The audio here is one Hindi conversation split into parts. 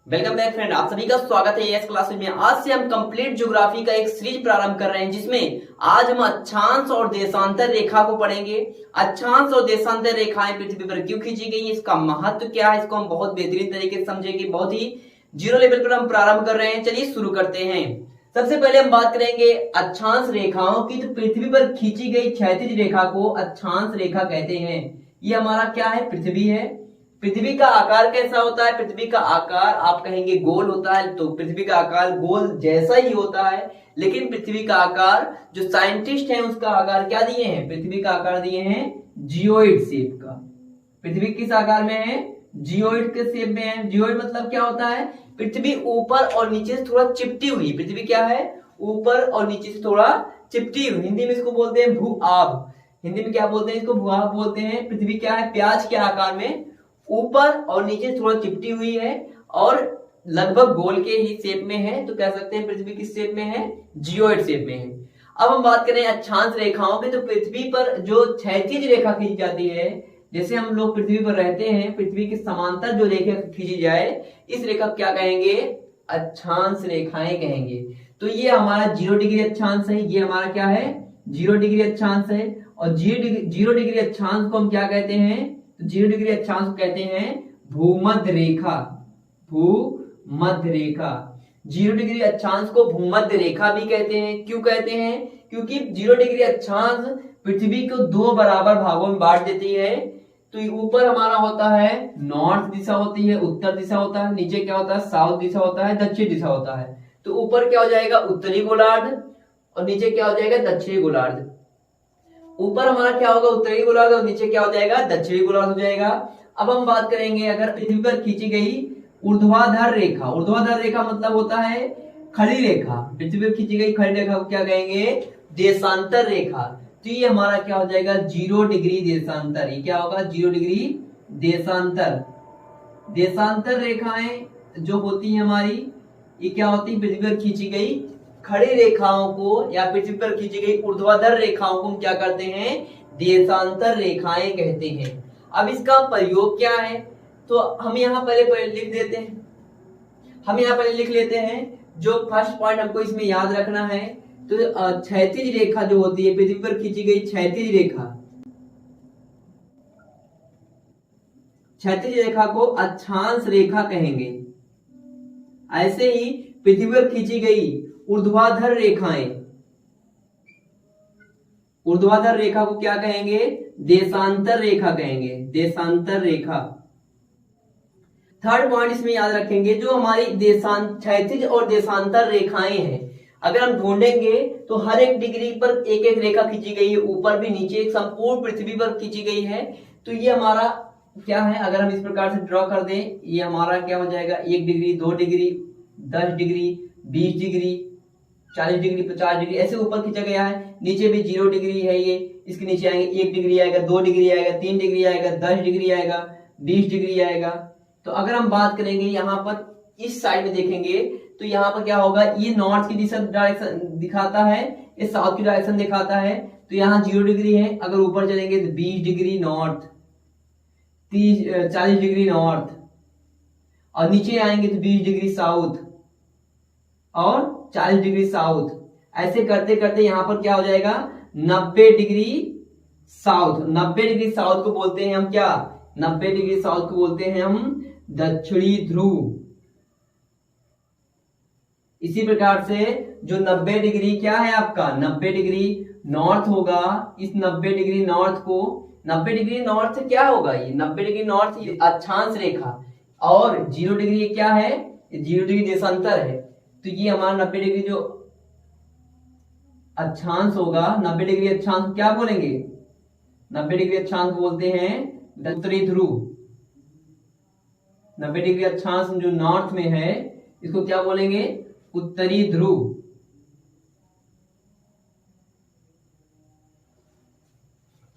वेलकम बैक फ्रेंड, आप सभी का स्वागत है एस क्लासेस में। आज से हम कंप्लीट ज्योग्राफी का एक सीरीज प्रारंभ कर रहे हैं, जिसमें आज हम अक्षांश और देशांतर रेखा को पढ़ेंगे। अक्षांश और देशांतर रेखाएं पृथ्वी पर क्यों खींची गई, इसका महत्व क्या है, इसको हम बहुत बेहतरीन तरीके से समझेंगे। बहुत ही जीरो लेवल पर हम प्रारंभ कर रहे हैं। चलिए शुरू करते हैं। सबसे पहले हम बात करेंगे अक्षांश रेखाओं की। तो पृथ्वी पर खींची गई क्षैतिज रेखा को अक्षांश रेखा कहते हैं। ये हमारा क्या है, पृथ्वी है। पृथ्वी का आकार कैसा होता है, पृथ्वी का आकार आप कहेंगे गोल होता है, तो पृथ्वी का आकार गोल जैसा ही होता है। लेकिन पृथ्वी का आकार जो साइंटिस्ट हैं उसका आकार क्या दिए हैं, पृथ्वी का आकार दिए हैं जियोइड शेप का। पृथ्वी किस आकार में है, जियोइड के शेप में है। जियोइड मतलब क्या होता है, पृथ्वी ऊपर और नीचे से थोड़ा चिपटी हुई। पृथ्वी क्या है, ऊपर और नीचे से थोड़ा चिपटी हुई। हिंदी में इसको बोलते हैं भू आभ। हिंदी में क्या बोलते हैं, इसको भू आभ बोलते हैं। पृथ्वी क्या है, प्याज के आकार में ऊपर और नीचे थोड़ा चिपटी हुई है और लगभग गोल के ही शेप में है। तो कह सकते हैं पृथ्वी किस शेप में है, जियोइड शेप में है। अब हम बात करें अक्षांश रेखाओं की। तो पृथ्वी पर जो क्षैतिज रेखा खींची जाती है, जैसे हम लोग पृथ्वी पर रहते हैं, पृथ्वी के समांतर जो रेखा खींची जाए, इस रेखा क्या कहेंगे, अक्षांश रेखाएं कहेंगे। तो ये हमारा 0 डिग्री अक्षांश है। ये हमारा क्या है, 0 डिग्री अक्षांश है। और 0 डिग्री अक्षांश को हम क्या कहते हैं, तो 0 डिग्री अक्षांश को कहते हैं भूमध्य रेखा। भूमध्य रेखा, 0 डिग्री अक्षांश को भूमध्य रेखा भी कहते हैं। क्यों कहते हैं, क्योंकि 0 डिग्री अक्षांश पृथ्वी को 2 बराबर भागों में बांट देती है। तो ऊपर हमारा होता है नॉर्थ दिशा होती है, उत्तर दिशा होता है। नीचे क्या होता है, साउथ दिशा होता है, दक्षिण दिशा होता है। तो ऊपर क्या हो जाएगा, उत्तरी गोलार्ध, और नीचे क्या हो जाएगा, दक्षिणी गोलार्ध। ऊपर हमारा क्या होगा, उत्तरी गोलार्ध, और नीचे क्या हो जाएगा, दक्षिणी गोलार्ध हो जाएगा। अब हम बात करेंगे अगर पृथ्वी पर खींची गई ऊर्ध्वाधर रेखा। ऊर्ध्वाधर रेखा मतलब होता है खड़ी रेखा। पृथ्वी पर खींची गई खड़ी रेखा को क्या कहेंगे, देशांतर रेखा। तो ये हमारा क्या हो जाएगा, 0 डिग्री देशांतर। ये क्या होगा, 0 डिग्री देशांतर। देशांतर रेखाएं जो होती है हमारी, ये क्या होती है, पृथ्वी पर खींची गई खड़ी रेखाओं को या पृथ्वी पर खींची गई ऊर्ध्वाधर रेखाओं को हम क्या करते हैं, देशांतर रेखाएं कहते हैं। अब इसका प्रयोग क्या है, तो हम यहाँ पहले लिख देते हैं। हम यहाँ पहले लिख लेते हैं। जो फर्स्ट पॉइंट हमको इसमें याद रखना है, तो क्षैतिज रेखा जो होती है, पृथ्वी पर खींची गई क्षैतिज रेखा, क्षैतिज रेखा को अक्षांश रेखा कहेंगे। ऐसे ही पृथ्वी पर खींची गई ऊर्ध्वाधर रेखाएं, ऊर्ध्वाधर रेखा को क्या कहेंगे, देशांतर रेखा कहेंगे, देशांतर रेखा। थर्ड पॉइंट इसमें याद रखेंगे, जो हमारी क्षैतिज और देशांतर रेखाएं हैं, अगर हम ढूंढेंगे तो हर एक डिग्री पर एक एक रेखा खींची गई है, ऊपर भी नीचे, एक संपूर्ण पृथ्वी पर खींची गई है। तो ये हमारा क्या है, अगर हम इस प्रकार से ड्रॉ कर दें, ये हमारा क्या हो जाएगा, 1 degree, 2 degree, 10 degree, 20 degree, 40 degree, 50 degree, ऐसे ऊपर खींचा गया है। नीचे भी 0 डिग्री है, ये इसके नीचे आएंगे 1 डिग्री आएगा, 2 डिग्री आएगा, 3 डिग्री आएगा, 10 डिग्री आएगा, 20 डिग्री आएगा। तो अगर हम बात करेंगे यहाँ पर इस साइड में देखेंगे, तो यहाँ पर क्या होगा, ये नॉर्थ की दिशा डायरेक्शन दिखाता है, ये साउथ की डायरेक्शन दिखाता है। तो यहाँ 0 डिग्री है। अगर ऊपर चलेंगे तो 20 डिग्री नॉर्थ, 40 डिग्री नॉर्थ, और नीचे आएंगे तो 20 डिग्री साउथ और 40 डिग्री साउथ। ऐसे करते करते यहाँ पर क्या हो जाएगा, 90 डिग्री साउथ। 90 डिग्री साउथ को बोलते हैं हम क्या, 90 डिग्री साउथ को बोलते हैं हम दक्षिणी ध्रुव। इसी प्रकार से जो 90 डिग्री क्या है आपका, 90 डिग्री नॉर्थ होगा। इस 90 डिग्री नॉर्थ को, 90 डिग्री नॉर्थ क्या होगा, ये 90 डिग्री नॉर्थ अक्षांश रेखा, और 0 डिग्री ये क्या है, 0 डिग्री देशांतर है। तो ये हमारा 90 डिग्री जो अक्षांश होगा, 90 डिग्री अक्षांश क्या बोलेंगे, 90 डिग्री अक्षांश बोलते हैं उत्तरी ध्रुव। 90 डिग्री अक्षांश जो नॉर्थ में है, इसको क्या बोलेंगे, उत्तरी ध्रुव।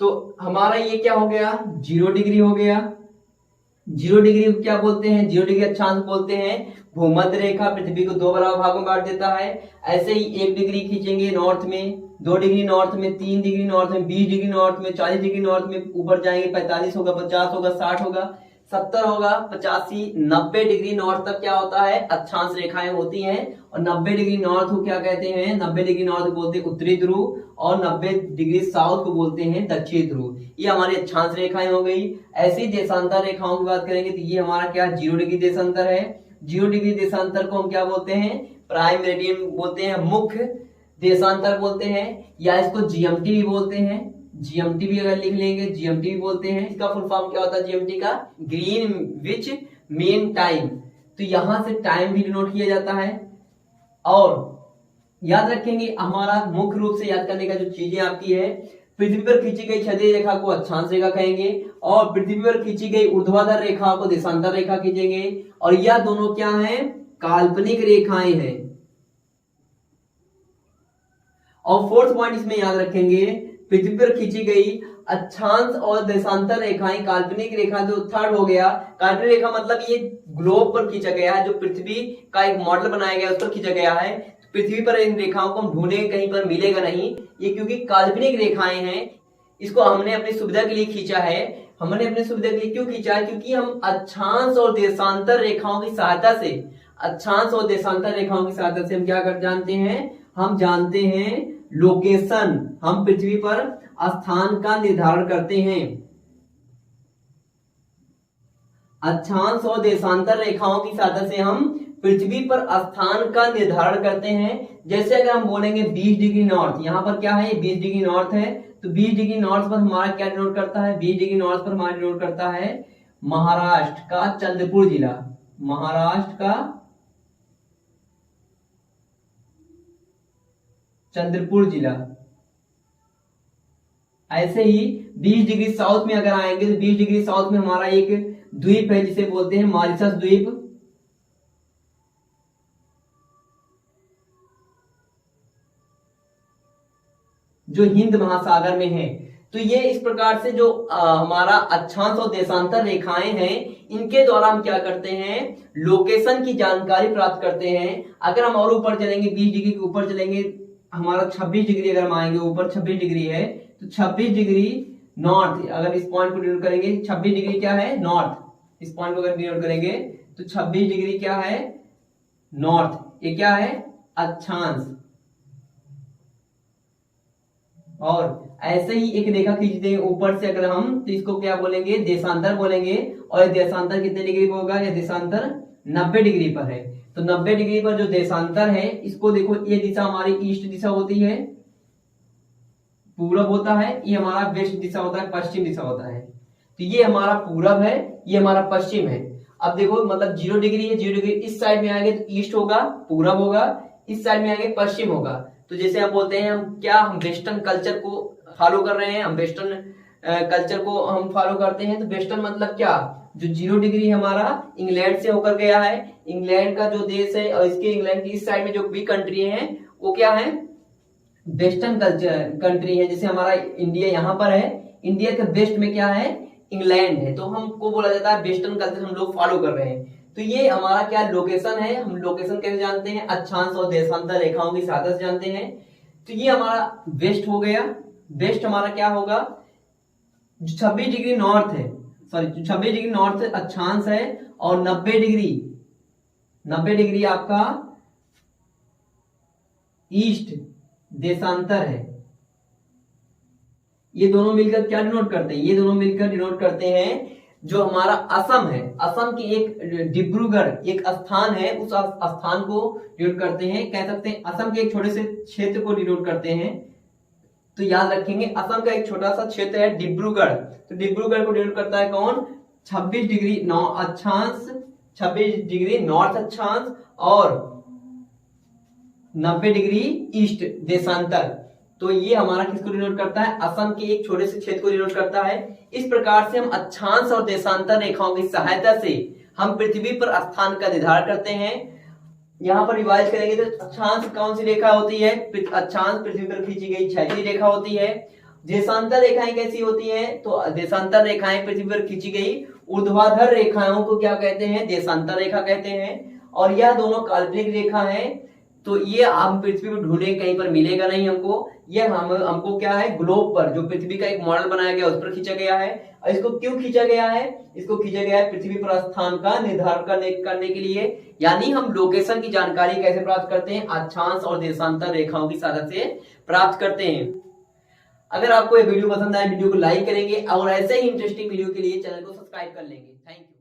तो हमारा ये क्या हो गया, 0 डिग्री हो गया। 0 डिग्री को क्या बोलते हैं, 0 डिग्री अक्षांश बोलते हैं भूमध्य रेखा। पृथ्वी को 2 बराबर भागों में बांट देता है। ऐसे ही 1 डिग्री खींचेंगे नॉर्थ में, 2 डिग्री नॉर्थ में, 3 डिग्री नॉर्थ में, 20 डिग्री नॉर्थ में, 40 डिग्री नॉर्थ में, ऊपर जाएंगे 45 होगा, 50 होगा, 60 होगा। 70 होगा, 85, 90 डिग्री नॉर्थ तक क्या होता है, अक्षांश रेखाएं होती हैं। और 90 डिग्री नॉर्थ को क्या कहते हैं, 90 डिग्री नॉर्थ को बोलते हैं उत्तरी ध्रुव, और 90 डिग्री साउथ को बोलते हैं दक्षिण ध्रुव। ये हमारी अक्षांश रेखाएं हो गई। ऐसी देशांतर रेखाओं की बात करेंगे तो ये हमारा क्या 0 डिग्री देशांतर है। 0 डिग्री देशांतर को हम क्या बोलते हैं, प्राइम मेरिडियन बोलते हैं, मुख्य देशांतर बोलते हैं, या इसको जीएमटी भी बोलते हैं। जीएमटी भी अगर लिख लेंगे, जीएमटी भी बोलते हैं। इसका फुल फॉर्म क्या होता है जीएमटी का, ग्रीनविच मीन टाइम। तो यहां से टाइम भी डिनोट किया जाता है। और याद रखेंगे, हमारा मुख्य रूप से याद करने का जो चीजें आपकी है, पृथ्वी पर खींची गई क्षैतिज रेखा को अक्षांश रेखा कहेंगे, और पृथ्वी पर खींची गई ऊर्ध्वाधर रेखा को देशांतर रेखा खींचेंगे। और यह दोनों क्या हैं, काल्पनिक रेखाएं हैं। और फोर्थ पॉइंट इसमें याद रखेंगे, पृथ्वी पर खींची गई अक्षांश और देशांतर रेखाएं, काल्पनिक रेखा जो थर्ड हो गया। काल्पनिक रेखा मतलब ये ग्लोब पर खींचा गया है, जो पृथ्वी का एक मॉडल बनाया गया है उस पर खींचा गया है। पृथ्वी पर इन रेखाओं को हम ढूंढेंगे कहीं पर मिलेगा नहीं, ये क्योंकि काल्पनिक रेखाएं हैं। इसको हमने अपनी सुविधा के लिए खींचा है। हमने अपनी सुविधा के लिए क्यों खींचा है, क्योंकि हम अक्षांश और देशांतर रेखाओं की सहायता से, अक्षांश और देशांतर रेखाओं की सहायता से हम क्या कर जानते हैं, हम जानते हैं लोकेशन, हम पृथ्वी पर स्थान का निर्धारण करते हैं। अक्षांश और देशांतर रेखाओं की सहायता से हम पृथ्वी पर स्थान का निर्धारण करते हैं। जैसे अगर हम बोलेंगे 20 डिग्री नॉर्थ, यहाँ पर क्या है 20 डिग्री नॉर्थ है, तो 20 डिग्री नॉर्थ पर हमारा क्या डिनोट करता है, 20 डिग्री नॉर्थ पर हमारा डिनोट करता है महाराष्ट्र का चंद्रपुर जिला, महाराष्ट्र का चंद्रपुर जिला। ऐसे ही 20 डिग्री साउथ में अगर आएंगे तो 20 डिग्री साउथ में हमारा एक द्वीप है जिसे बोलते हैं मॉरिशस द्वीप, जो हिंद महासागर में है। तो ये इस प्रकार से जो हमारा अक्षांश और देशांतर रेखाएं हैं, इनके द्वारा हम क्या करते हैं, लोकेशन की जानकारी प्राप्त करते हैं। अगर हम और ऊपर चलेंगे, 20 डिग्री के ऊपर चलेंगे, हमारा 26 डिग्री अगर हम आएंगे, ऊपर 26 डिग्री है, तो 26 डिग्री नॉर्थ, अगर इस पॉइंट को डिनोट करेंगे, 26 डिग्री क्या है नॉर्थ, इस पॉइंट को अगर डिनोट करेंगे तो 26 डिग्री क्या है नॉर्थ, ये क्या है अक्षांश। और ऐसे ही एक रेखा खींचते हैं ऊपर से अगर हम, तो इसको क्या बोलेंगे देशांतर बोलेंगे। और ये देशांतर कितने डिग्री पर होगा, ये देशांतर 90 डिग्री पर है। तो 90 डिग्री पर जो देशांतर है, इसको देखो, ये दिशा हमारी ईस्ट दिशा होती है, पूरब होता है, ये हमारा वेस्ट दिशा होता है, पश्चिम दिशा होता है। तो ये हमारा पूरब है, ये हमारा पश्चिम है। अब देखो मतलब 0 डिग्री है, 0 डिग्री इस साइड में आएंगे तो ईस्ट होगा, पूरब होगा, इस साइड में आएंगे पश्चिम होगा। तो जैसे हम बोलते हैं, हम क्या, हम वेस्टर्न कल्चर को फॉलो कर रहे हैं, हम वेस्टर्न कल्चर को हम फॉलो करते हैं। तो वेस्टर्न मतलब क्या, जो 0 डिग्री हमारा इंग्लैंड से होकर गया है, इंग्लैंड का जो देश है, और इसके इंग्लैंड की इस साइड में जो भी कंट्री है वो क्या है वेस्टर्न कल्चर कंट्री है। जैसे हमारा इंडिया यहाँ पर है, इंडिया के वेस्ट में क्या है इंग्लैंड है, तो हमको बोला जाता है वेस्टर्न कल्चर हम लोग फॉलो कर रहे हैं। तो ये हमारा क्या लोकेशन है, हम लोकेशन कैसे जानते हैं, अक्षांश और देशांतर रेखाओं की सहायता से जानते हैं। तो ये हमारा वेस्ट हो गया, वेस्ट हमारा क्या होगा, 26 डिग्री नॉर्थ है, सॉरी 26 डिग्री नॉर्थ अक्षांश है, और 90 डिग्री आपका ईस्ट देशांतर है। ये दोनों मिलकर क्या डिनोट करते हैं, ये दोनों मिलकर डिनोट करते हैं जो हमारा असम है, असम की एक डिब्रूगढ़ एक स्थान है, उस स्थान को डिनोट करते हैं, कह सकते हैं असम के एक छोटे से क्षेत्र को डिनोट करते हैं। तो याद रखेंगे असम का एक छोटा सा क्षेत्र है डिब्रूगढ़, तो डिब्रूगढ़ को डिनोट करता है कौन, 26 डिग्री अक्षांश, 26 डिग्री नॉर्थ अक्षांश और 90 डिग्री ईस्ट देशांतर। तो ये हमारा किसको डिनोट करता है, असम के एक छोटे से क्षेत्र को डिनोट करता है। इस प्रकार से हम अक्षांश और देशांतर रेखाओं की सहायता से हम पृथ्वी पर स्थान का निर्धारण करते हैं। यहाँ पर रिवाइज करेंगे तो अक्षांश कौन सी रेखा होती है, अक्षांश पृथ्वी पर खींची गई क्षैतिज रेखा होती है। देशांतर रेखाएं कैसी होती हैं, तो देशांतर रेखाएं पृथ्वी पर खींची गई ऊर्ध्वाधर रेखाओं को क्या कहते हैं, देशांतर रेखा कहते हैं। और यह दोनों काल्पनिक रेखा है। तो ये हम पृथ्वी में ढूंढे कहीं पर मिलेगा नहीं हमको। ये हमको क्या है, ग्लोब पर जो पृथ्वी का एक मॉडल बनाया गया उस पर खींचा गया है। और इसको क्यों खींचा गया है, इसको खींचा गया है पृथ्वी पर स्थान का निर्धारण करने के लिए। यानी हम लोकेशन की जानकारी कैसे प्राप्त करते हैं, अक्षांश और देशांतर रेखाओं की सहायता से प्राप्त करते हैं। अगर आपको ये वीडियो पसंद आए, वीडियो को लाइक करेंगे और ऐसे ही इंटरेस्टिंग वीडियो के लिए चैनल को सब्सक्राइब कर लेंगे। Thank you.